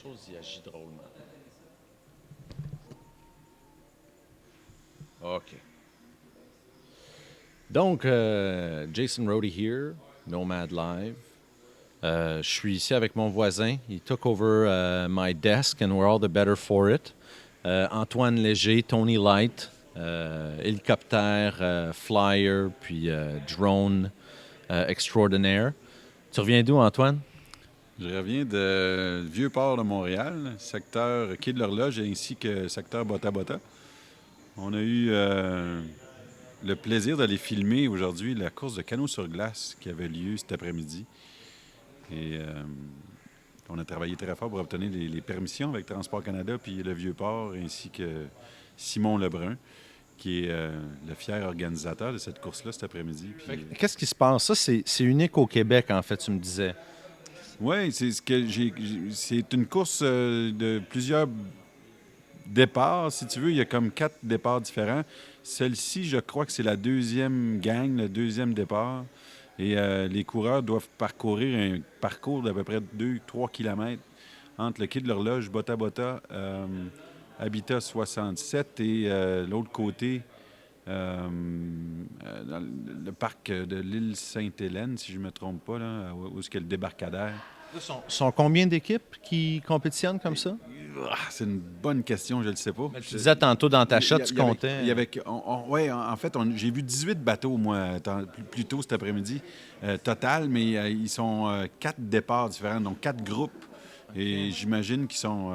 chose y agit drôlement. OK. Donc, Jason Rhodey here, Nomad Live. Je suis ici avec mon voisin. He took over my desk and we're all the better for it. Antoine Léger, Tony Light, hélicoptère, flyer, puis drone extraordinaire. Tu reviens d'où, Antoine? Je reviens de Vieux-Port de Montréal, secteur Quai de l'Horloge ainsi que secteur Bota Bota. On a eu le plaisir d'aller filmer aujourd'hui la course de canot sur glace qui avait lieu cet après-midi. Et on a travaillé très fort pour obtenir les permissions avec Transport Canada puis le Vieux-Port ainsi que Simon Lebrun, qui est le fier organisateur de cette course-là cet après-midi. Puis, Qu'est-ce qui se passe? Ça, c'est unique au Québec, en fait, tu me disais. oui, c'est ce que c'est une course de plusieurs départs, si tu veux. Il y a comme 4 départs différents. Celle-ci, je crois que c'est la deuxième gang, le deuxième départ. Et les coureurs doivent parcourir un parcours d'à peu près 2-3 kilomètres entre le quai de l'Horloge, Bota Bota, Habitat 67 et l'autre côté, dans le parc de l'île Sainte-Hélène, si je ne me trompe pas, là, où est-ce qu'il y a le débarcadère. Sont combien d'équipes qui compétitionnent comme ça? C'est une bonne question, je ne le sais pas. Tu disais tantôt dans ta shot, tu comptais. Oui, en fait, j'ai vu 18 bateaux, moi, plus tôt cet après-midi, total, mais ils sont 4 départs différents, donc 4 groupes. Et j'imagine qu'ils sont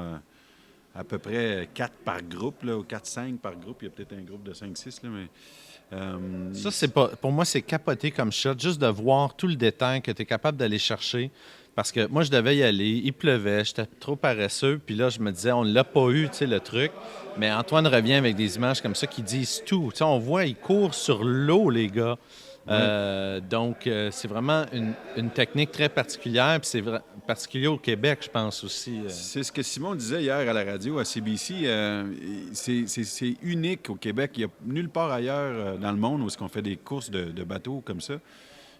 à peu près 4 par groupe, là, ou 4-5 par groupe. Il y a peut-être un groupe de 5-6, là, mais... Ça, c'est pas. Pour moi, c'est capoté comme shot, juste de voir tout le détail que tu es capable d'aller chercher. Parce que moi, je devais y aller, il pleuvait, j'étais trop paresseux, puis là, je me disais, on ne l'a pas eu, tu sais, le truc. Mais Antoine revient avec des images comme ça qui disent tout. Tu sais, on voit, ils courent sur l'eau, les gars. Donc, c'est vraiment une technique très particulière, puis c'est particulier au Québec, je pense aussi. C'est ce que Simon disait hier à la radio, à CBC. C'est unique au Québec. Il n'y a nulle part ailleurs dans le monde où est-ce qu'on fait des courses de bateaux comme ça.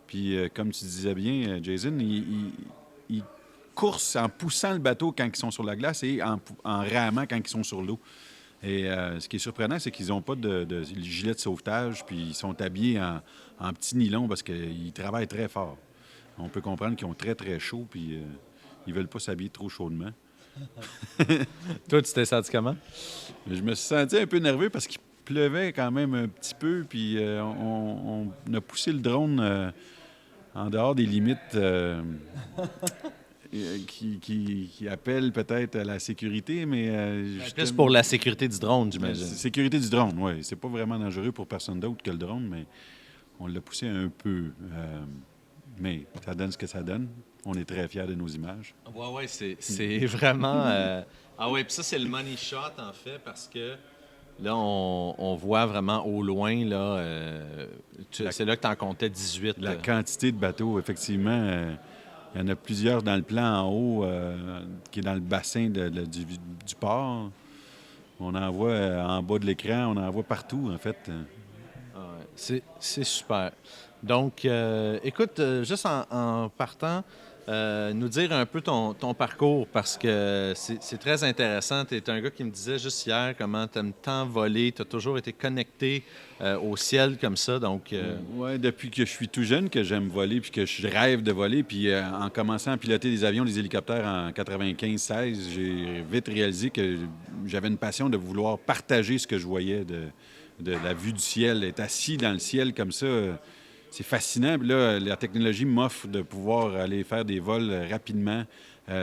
Puis, comme tu disais bien, Jason, ils coursent en poussant le bateau quand ils sont sur la glace et en ramant quand ils sont sur l'eau. Et ce qui est surprenant, c'est qu'ils n'ont pas de gilet de sauvetage, puis ils sont habillés en petit nylon parce qu'ils travaillent très fort. On peut comprendre qu'ils ont très, très chaud, puis ils ne veulent pas s'habiller trop chaudement. Toi, tu t'es senti comment? Je me suis senti un peu nerveux parce qu'il pleuvait quand même un petit peu, puis on a poussé le drone en dehors des limites qui appellent peut-être à la sécurité, mais... Plus pour la sécurité du drone, la j'imagine. sécurité du drone, oui. C'est pas vraiment dangereux pour personne d'autre que le drone, mais on l'a poussé un peu. Mais ça donne ce que ça donne. On est très fiers de nos images. Oui, oui, c'est vraiment... Ah oui, puis ça, c'est le money shot, en fait, parce que là, on voit vraiment au loin, là, c'est là que tu en comptais 18. La quantité de bateaux, effectivement, il y en a plusieurs dans le plan en haut, qui est dans le bassin du port. On en voit en bas de l'écran, on en voit partout, en fait. C'est super. Donc, écoute, juste en partant, nous dire un peu ton parcours, parce que c'est très intéressant. Tu es un gars qui me disait juste hier comment tu aimes tant voler, tu as toujours été connecté au ciel comme ça. Donc, Oui, depuis que je suis tout jeune, que j'aime voler, puis que je rêve de voler. Puis en commençant à piloter des avions, des hélicoptères en 95-16, j'ai vite réalisé que j'avais une passion de vouloir partager ce que je voyais de la vue du ciel. Être assis dans le ciel comme ça, c'est fascinant. Puis là, la technologie m'offre de pouvoir aller faire des vols rapidement,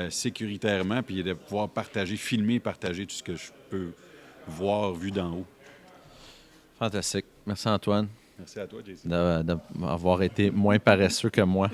sécuritairement, puis de pouvoir partager, filmer, partager tout ce que je peux voir vu d'en haut. fantastique. Merci, Antoine, Merci à toi, Jason. d'avoir été moins paresseux que moi.